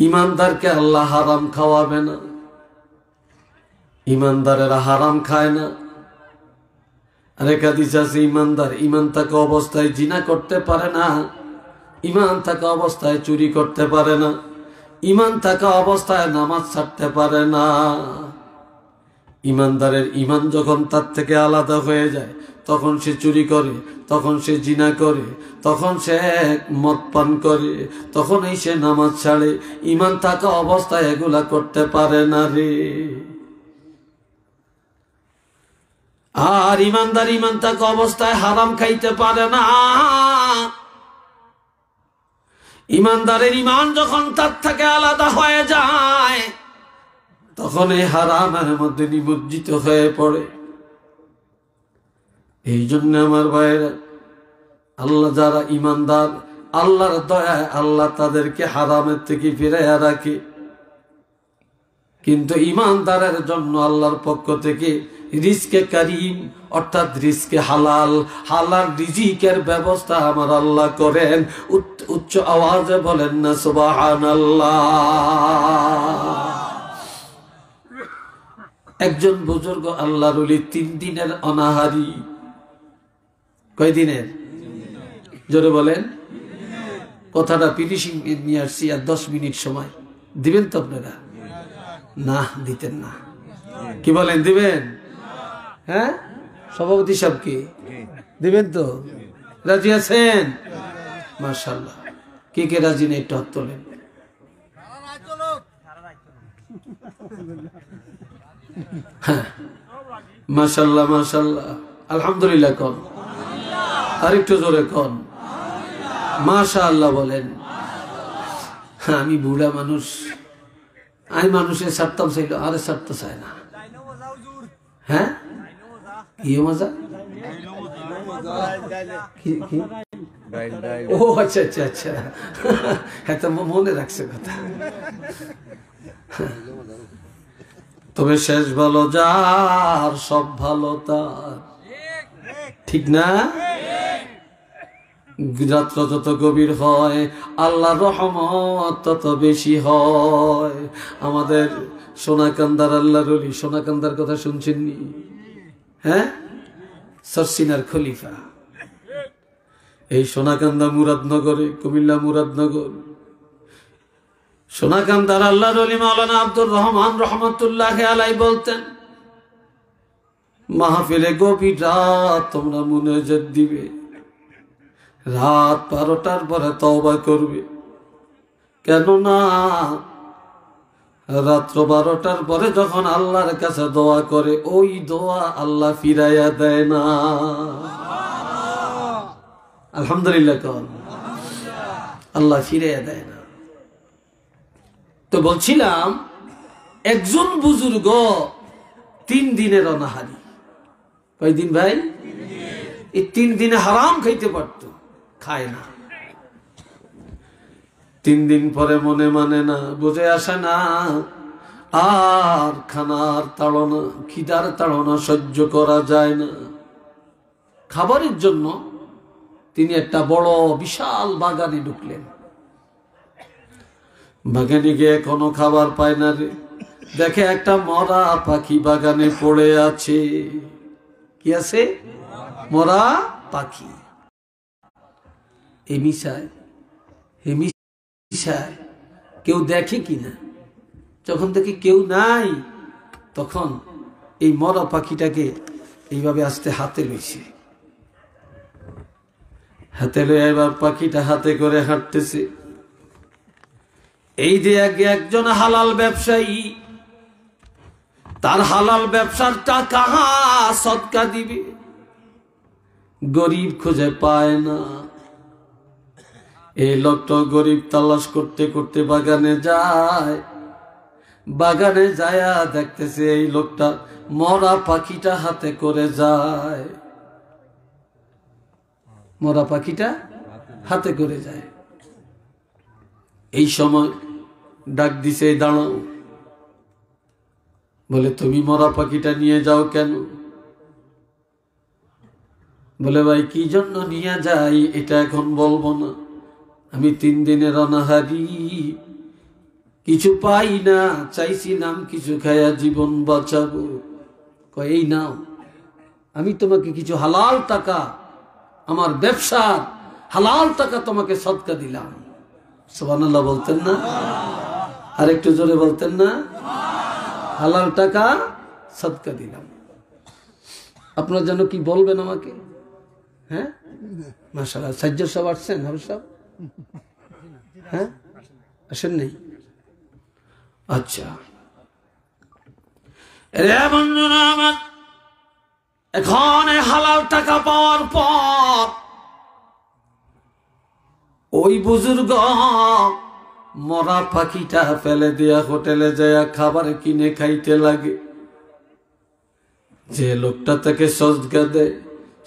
ইমানদারকে আল্লাহ হারাম খাওয়াবে না, ইমানদারেরা হারাম খায় না। আরেক হাদিস আছে ইমানদার ইমান থাকা অবস্থায় জিনা করতে পারে না, ইমান থাকা অবস্থায় চুরি করতে পারে না, ইমান থাকা অবস্থায় নামাজ ছাড়তে পারে না। ইমানদারের ইমান যখন তার থেকে আলাদা হয়ে যায়, তখন সে চুরি করে, তখন সে জিনা করে, তখন সে মদ পান করে, তখনই সে নামাজ ছাড়ে। ইমান থাকা অবস্থায় এগুলা করতে পারে না রে। আর ইমানদার ইমান থাকা অবস্থায় হারাম খাইতে পারে না। ইমানদারের ইমান যখন তার থেকে আলাদা হয়ে যায়, তখন এই হারামের মধ্যে নিমজ্জিত হয়ে পড়ে। এই জন্য আমার ভাইয়েরা, আল্লাহ যারা ইমানদার, আল্লাহর দয়ায় আল্লাহ তাদেরকে হারামের থেকে ফিরাইয়া রাখে। কিন্তু ইমানদারের জন্য আল্লাহর পক্ষ থেকে রিজকে কারিম অর্থাৎ রিজকে হালাল, হালাল রিজিকের ব্যবস্থা আমার আল্লাহ করেন। উচ্চ আওয়াজে বলেন না সুবহানাল্লাহ। একজন বুজুর্গ আল্লাহর ওলি 3 দিনের অনাহারি। কয় দিনের? জোরে বলেন। কথাটা ফিনিশিং নিয়ে আসছি, আর 10 মিনিট সময় দিবেন তো আপনারা? না, দিতেন না। কি বলেন, দিবেন? হ্যাঁ, সভাপতি সাহেব কি দিবেন তো? রাজি আছেন? মাশাআল্লাহ। কে কে রাজি নেই একটু হাত তোলেন। হ্যাঁ, মাশাআল্লাহ মাশাআল্লাহ, আলহামদুলিল্লাহ কোন, আরেকটু জোরে কোন মাশাআল্লাহ বলেন। হ্যাঁ, আমি বুড়া মানুষ, আমি মানুষের ছাড়তাম চাইল, আরে ছাড়তে চায় না। হ্যাঁ, কি মজা? ও আচ্ছা আচ্ছা আচ্ছা, এত মনে রাখছে কথা। তবে শেষ ভালো যার, সব ভালো তার, ঠিক না? রাত্র যত গভীর হয় আল্লাহর রহমত তত বেশি হয়। আমাদের সোনাকান্দার আল্লাহর ওলি, সোনাকান্দার কথা শুনছেননি? হ্যাঁ, সরসিনার খলিফা। এই সোনাকান্দা মুরাদনগরে, কুমিল্লা মুরাদনগর, সোনাকান্দার আল্লাহর ওলি মাওলানা আব্দুর রহমান রহমতুল্লাহ আলাইহি বলতেন, মাহফিলে গভীর রাত তোমরা মুনাজাত দিবে, রাত 12টার পরে তওবা করবে। কেননা রাত্র 12টার পরে যখন আল্লাহর কাছে দোয়া করে, ওই দোয়া আল্লাহ ফিরাইয়া দেয় না। আলহামদুলিল্লাহ কোন, আল্লাহ ফিরাইয়া দেয় না। তো বলছিলাম, একজন বুজুর্গ 3 দিনের অনাহারি। কয়দিন ভাই? এই 3 দিনে হারাম খাইতে পারতো, খায় না। 3 দিন পরে মনে মানে না, বুঝে আসে না, আর খানার তাড়না, খিদার তাড়না সহ্য করা যায় না। খাবারের জন্য তিনি একটা বড় বিশাল বাগানে ঢুকলেন। বাগানে গিয়ে কোনো খাবার পায় না রে, দেখে একটা মরা পাখি বাগানে পড়ে আছে। কি আছে? মরা পাখি। কেউ দেখে কিনা? যখন দেখে কেউ নাই, তখন এই মরা পাখিটাকে এইভাবে আস্তে হাতে লইছে। হাতে লয়ে এবার পাখিটা হাতে করে হাঁটতেছে। এই যে একজন হালাল ব্যবসায়ী, তার হালাল ব্যবসার টাকা সদকা দিবে, গরিব খুঁজে পায় না। এই লোকটা গরিব তালাশ করতে করতে বাগানে যায়। বাগানে যায়া দেখতেছে এই লোকটা মরা পাখিটা হাতে করে যায়, মরা পাখিটা হাতে করে যায়। এই সময় ডাক দিছে, দাঁড়াও। বলে, তুমি মরা পাখিটা নিয়ে যাও কেন? বলে, ভাই কি জন্য নিয়ে যাই এটা এখন বলবো না, আমি 3 দিনের অনাহারি, কিছু পাই না, চাইছিলাম কিছু খায়া জীবন বাঁচাবো। কয় এই নাও, আমি তোমাকে কিছু হালাল টাকা, আমার ব্যবসার হালাল টাকা তোমাকে সদকা দিলাম। সুবহানাল্লাহ বলতেন না? আর একটু জোরে বলতেন না? হালাল টাকা সদকা দিলাম। আপনার জন্য কি বলবেন আমাকে? হ্যাঁ, মাশাআল্লাহ। সাজ্জাদ সাহেব আসছেন? হাবিব সাহেব হ্যাঁ আসেন নাই? আচ্ছা, রে বন্ধুরা আমার, এখন হালাল টাকা পাওয়ার পর ওই বুজুর্গ মরা পাখিটা ফেলে দিয়া হোটেলে যায় খাবার কিনে খাইতে লাগে। যে লোকটা তাকে সদকা দেয়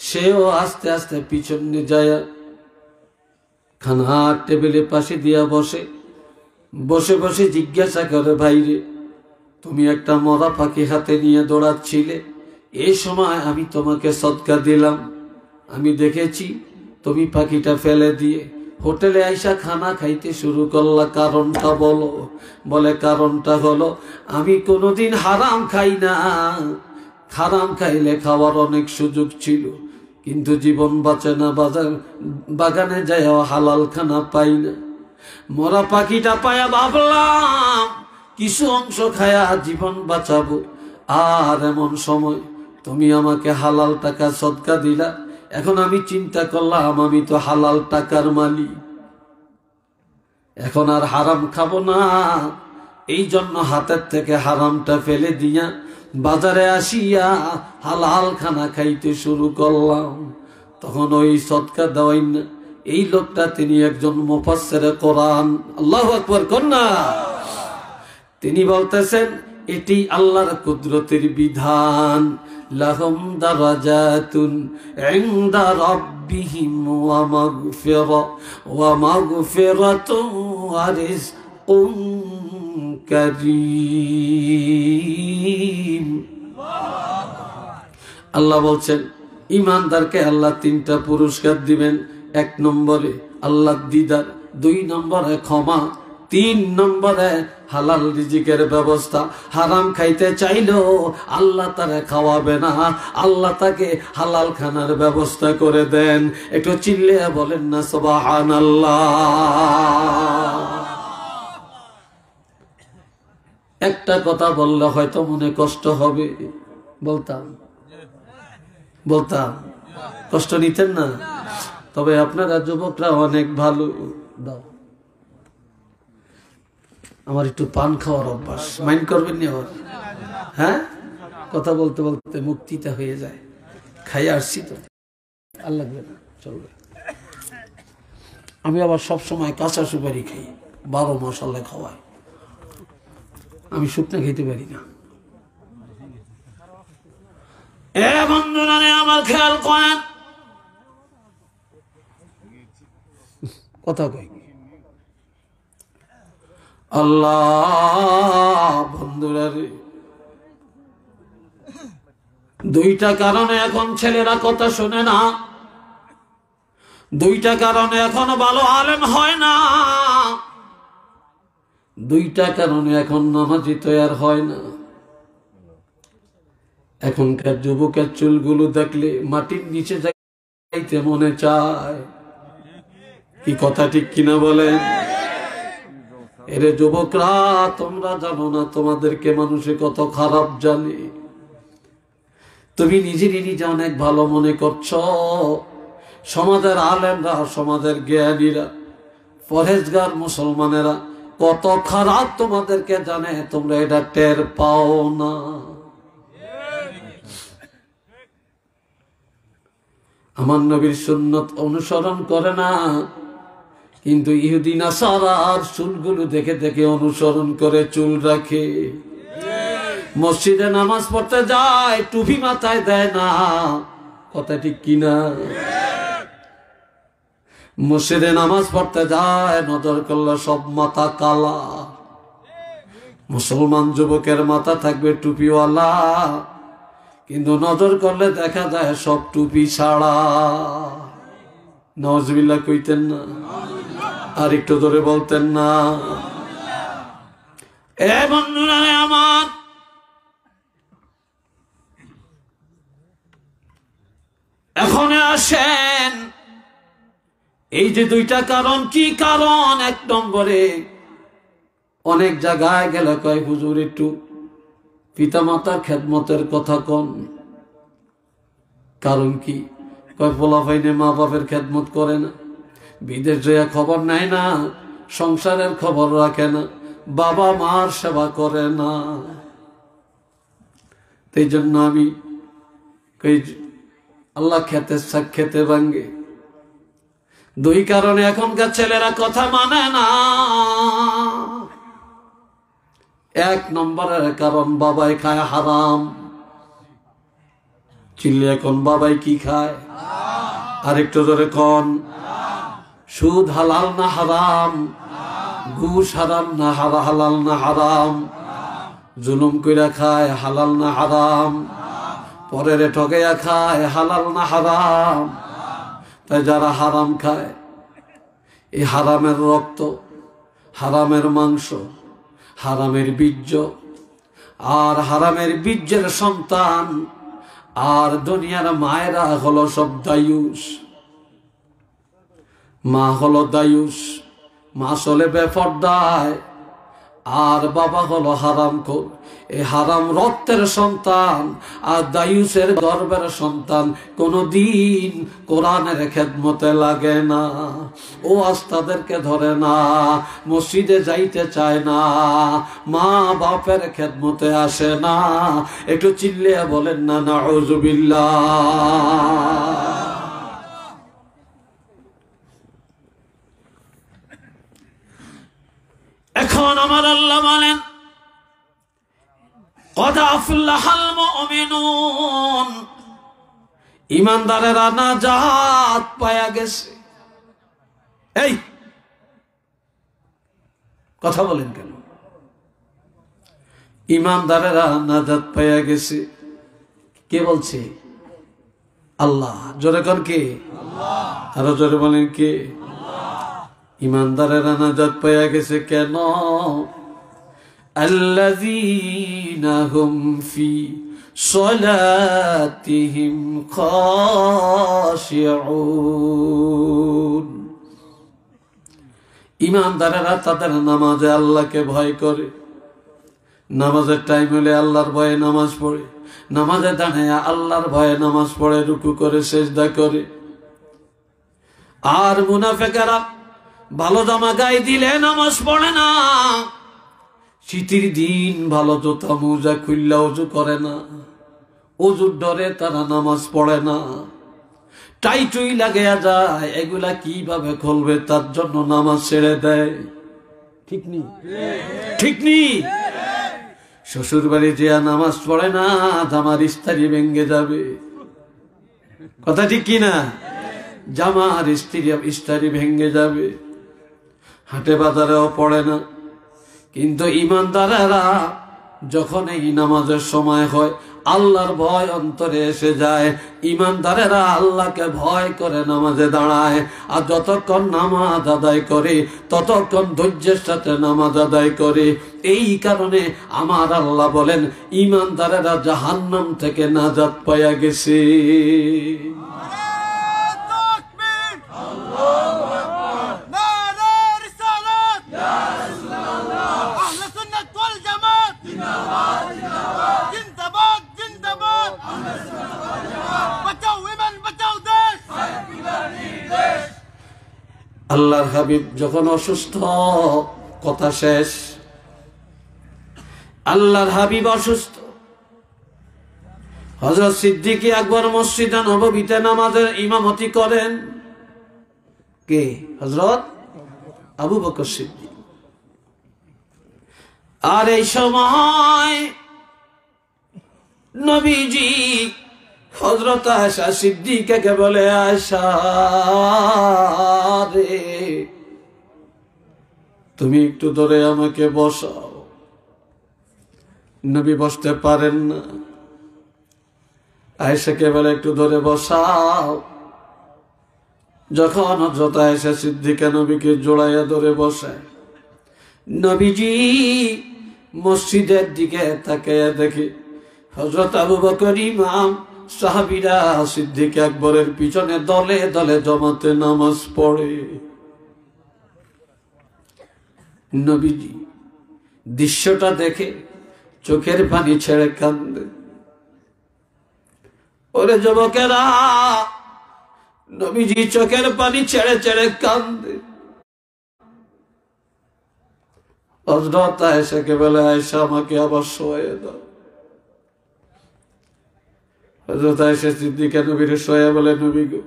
সেও আস্তে আস্তে পিছনে যায় খানা টেবিলের পাশে দিয়া বসে বসে বসে জিজ্ঞাসা করে, ভাইরে তুমি একটা মরা পাখি হাতে নিয়ে দৌড়াচ্ছিলে, এই সময় আমি তোমাকে সদকা দিলাম, আমি দেখেছি তুমি পাখিটা ফেলে দিয়ে হোটেলে আইসা খানা খাইতে শুরু করলা, কারণটা বলো। বলে কারণটা হলো আমি কোনোদিন হারাম খাই না, হারাম খাইলে খাওয়ার অনেক সুযোগ ছিল, কিন্তু জীবন বাঁচে না, বাগানে যায় হালাল খানা পাই না। মরা পাখিটা পায়া ভাবলাম কিছু অংশ খায়া জীবন বাঁচাবো, আর এমন সময় তুমি আমাকে হালাল টাকা সদকা দিলা। এখন আমি চিন্তা করলাম আমি তো হালাল টাকার মালিক, এখন আর হারাম খাবো না, এই জন্য হাতের থেকে হারামটা ফেলে দিয়া বাজারে আসিয়া হালাল খানা খাইতে শুরু করলাম। তখন ওই সদকা দেওয়াই না এই লোকটা, তিনি একজন মুফাসসিরে কোরআন, আল্লাহু আকবার কন্যা, তিনি বলতেছেন এটি আল্লাহর কুদরতের বিধান। লাহুম দারাজাতুন ইনদা রাব্বিহিম ওয়া মাগফিরাতুন ওয়া রিজকুন কারীম। আল্লাহ বলছেন ঈমানদারকে আল্লাহ তিনটা পুরস্কার দিবেন। 1 নম্বরে আল্লাহ দিদার, 2 নম্বরে ক্ষমা, 3 নম্বরে হালাল রিজিকের ব্যবস্থা। হারাম খাইতে চাইলেও আল্লাহ তারে খাওয়াবে না, আল্লাহ তাকে হালাল খানার ব্যবস্থা করে দেন। একটু চিল্লে বলেন না সুবহানাল্লাহ। একটা কথা বললে হয়তো মনে কষ্ট হবে, বলতাম কষ্ট নিতেন না? তবে আপনারা যুবকরা অনেক ভালো। দাও, আমার একটু পান খাওয়ার অভ্যাস, মাইন্ড করবেন না আবার? হ্যাঁ, কথা বলতে বলতে মুক্তিটা হয়ে যায়। খাই আসছি তো, আর লাগবে না, চলবে। আমি আবার সব সময় কাঁচা সুপারি খাই, 12 মাস আল্লাহ খাওয়ায়, আমি শুকনো খেতে পারি না। এ বন্ধুরা আমার খেয়াল করেন, কথা কই আল্লাহ বন্ধুরা রে, 2টা কারণে এখন ছেলেরা কথা শোনে না, 2টা কারণে এখন ভালো আলেম হয় না, 2টা কারণে এখন নামাজি তৈয়ার হয় না। এখনকার যুবকের চুলগুলো দেখলে মাটির নিচে যাইতে মনে চায়। কি কথা ঠিক কিনা বলেন? এরে যুবকরা, তোমরা জানো না তোমাদেরকে মানুষে কত খারাপ জানে। তুমি নিজে অনেক ভালো মনে করছো, সমাজের আলেমরা, সমাজের জ্ঞানীরা, পরহেজগার মুসলমানেরা কত খারাপ তোমাদেরকে জানে, তোমরা এটা টের পাও না। আমার নবীর সুন্নত অনুসরণ করে না, কিন্তু ইহুদি নাসারার চুলগুলো দেখে দেখে অনুসরণ করে চুল রাখে। মসজিদে নামাজ পড়তে যায়, টুপি মাথায় দেয় না, কথা ঠিক কিনা? মসজিদে নামাজ পড়তে যায়, নজর করলে সব মাথা কালা। মুসলমান যুবকের মাথা থাকবে টুপিওয়ালা, কিন্তু নজর করলে দেখা যায় সব টুপি ছাড়া। নাউজুবিল্লাহ কইতেন না? আর একটু ধরে বলতেন না? এ বন্ধুরা আমার, এখন আসেন এই যে দুইটা কারণ, কি কারণ? এক নম্বরে অনেক জায়গায় গেলে কয় হুজুর একটু পিতামাতার খেদমতের কথা কন। কারণ কি? কয় পোলাপাইনে মা বাপের খেদমত করে না, বিদেশ যেয়ে খবর নেয় না, সংসারের খবর রাখে না, বাবা মার সেবা করে না। এই জন্য আমি আল্লাহ খেতে ভাঙ্গে। দুই কারণে এখনকার ছেলেরা কথা মানে না। এক নম্বরের কারণ বাবাই খায় হারাম। চিল্লি এখন বাবাই কি খায়? আরেকটু জোরে কন। সুদ হালাল না হারাম? ঘুষ হারাম না হালাল না হারাম? জুলুম কইরা খায় হালাল না হারাম? পরের ঠকাইয়া খায় হালাল না হারাম? তাই যারা হারাম খায়, এই হারামের রক্ত, হারামের মাংস, হারামের বীর্য, আর হারামের বীর্যের সন্তান, আর দুনিয়ার মায়েরা হলো সব দায়ুস। মা হলো দায়ুস, মা চলে বেপরদায়, আর বাবা হলো হারামখোর। এই হারাম রক্তের সন্তান আর দায়ুসের গর্ভের সন্তান কোনদিন কোরআনের খেদমতে লাগে না, ও আস্তাদেরকে ধরে না, মসজিদে যাইতে চায় না, মা বাপের খেদমতে আসে না। একটু চিল্লিয়ে বলেন না নাউযুবিল্লাহ। এখন আমার আল্লাহ বলেন قد أفلح المؤمنون, ইমানদারেরা নাজাত পায়া গেছে। এই কথা বলেন কেন? ইমানদারেরা নাজাত পায়া গেছে। কে বলছে? আল্লাহ। জোরে কর কে? আল্লাহ। আরো জোরে বলেন কে? আল্লাহ। ইমানদারেরা নাজাত পায়া গেছে কেন? আল্লাযীনা হুম ফি সলাতিহিম খাশিউন, ইমানদারেরা তাদের নামাজে আল্লাহকে ভয় করে। নামাজের টাইম হলে আল্লাহর ভয়ে নামাজ পড়ে, নামাজে দাঁড়ায় আল্লাহর ভয়ে নামাজ পড়ে, রুকু করে সেজদা করে। আর মুনাফিকেরা ভালো জামা গায়ে দিলে নামাজ পড়ে না, শীতের দিন ভালো জুতা মোজা খুললে ওযু করে না, ওযুর ডরে তারা নামাজ পড়ে না। টাইটুই লাগিয়া যায়, এগুলা কিভাবে খুলবে তার জন্য নামাজ ছেড়ে দেয়। ঠিক নি? ঠিক নি? শ্বশুর বাড়ি যে নামাজ পড়ে না, জামার ইস্তারি ভেঙ্গে যাবে। কথা ঠিক কিনা? জামার ইস্তারি ভেঙ্গে যাবে। হাটে বাজারেও পড়ে না। কিন্তু ইমানদারেরা যখন এই নামাজের সময় হয়, আল্লাহর ভয় অন্তরে এসে যায়, ইমানদারেরা আল্লাহকে ভয় করে নামাজে দাঁড়ায়। আর যতক্ষণ নামাজ আদায় করে ততক্ষণ ধৈর্যের সাথে নামাজ আদায় করে। এই কারণে আমার আল্লাহ বলেন ইমানদারেরা জাহান্নাম থেকে নাজাত পাইয়া গেছে। আল্লাহর হাবিব যখন অসুস্থ, কথা শেষ, আল্লাহর হাবিব অসুস্থ, হযরত সিদ্দিক আকবর মসজিদে নববীতে নামাজের ইমামতি করেন। কে? হযরত আবু বকর সিদ্দিক। আর এই সময় নবীজি হযরত আয়েশা সিদ্দিকাকে বলে, আয়েশা রে, তুমি একটু ধরে আমাকে বসাও। নবী বসতে পারেন না, আয়েশাকে বলে একটু ধরে বসাও। যখন হযরত আয়েশা সিদ্দিকা নবীকে জোড়াইয়া ধরে বসায়, নবীজি মসজিদের দিকে তাকিয়ে দেখে হযরত আবু বকর ইমাম, সাহাবীরা সিদ্দিক আকবরের পিছনে দলে দলে জমাতে নামাজ পড়ে। নবীজি দৃশ্যটা দেখে চোখের পানি ছেড়ে কান্দে। ওরে যুবকেরা, নবীজি চোখের পানি ছেড়ে ছেড়ে কান্দে। হযরত আয়েশাকে বলে, আয়েশা আমাকে আবার শোয়াইয়া দাও। হযরত আয়েশা সিদ্দিকা নবীর শোয়া বলে, নবী গো,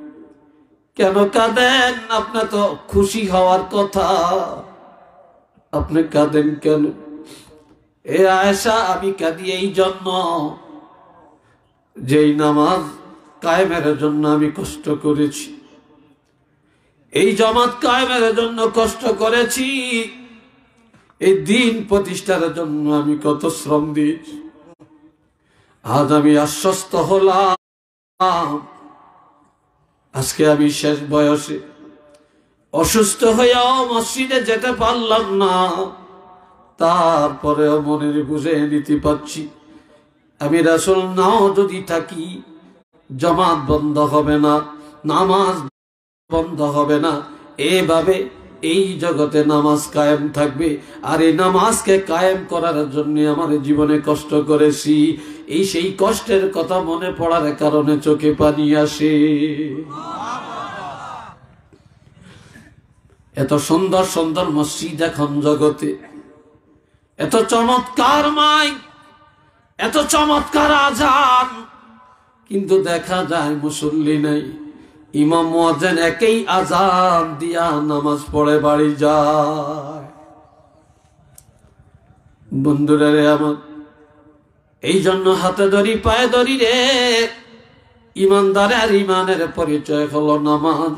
কেন কাঁদেন? আপনার তো খুশি হওয়ার কথা, আপনি কাঁদেন কেন? এ আয়েশা, আমি কাঁদি এই জন্য যেই নামাজ কায়েমের জন্য আমি কষ্ট করেছি, এই জামাত কায়েমের জন্য কষ্ট করেছি, এই দিন প্রতিষ্ঠার জন্য আমি কত শ্রম দিয়েছি। আজ আমি আশ্বস্ত হলাম, আজকে আমি শেষ বয়সে অসুস্থ হয়েও মসজিদে যেতে পারলাম না, তারপরেও মনের বুঝে নিতে পারছি আমি রাসূল নাও যদি থাকি জামাত বন্ধ হবে না, নামাজ বন্ধ হবে না। এভাবে এই জগতে নামাজ কায়েম থাকবে। আর এই নামাজকে কায়েম করার জন্য আমার জীবনে কষ্ট করেছি, এই সেই কষ্টের কথা মনে পড়ার কারণে চোখে পানি আসে। এত সুন্দর সুন্দর মসজিদ এখন জগতে, এত চমৎকার মাইক, এত চমৎকার আজান, কিন্তু দেখা যায় মুসল্লি নাই। ইমাম মুয়াজ্জিন একই আজান দিয়া নামাজ পড়ে বাড়ি যায়। বন্ধুরা রে আমার, এই জন্য হাতে ধরি পায়ে ধরি রে, ইমানদারের ইমানের পরিচয় হলো নামাজ।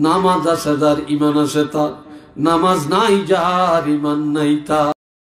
নামাজ আছে যার, ইমান আছে তার। নামাজ নাই যার, ইমান নাই তার।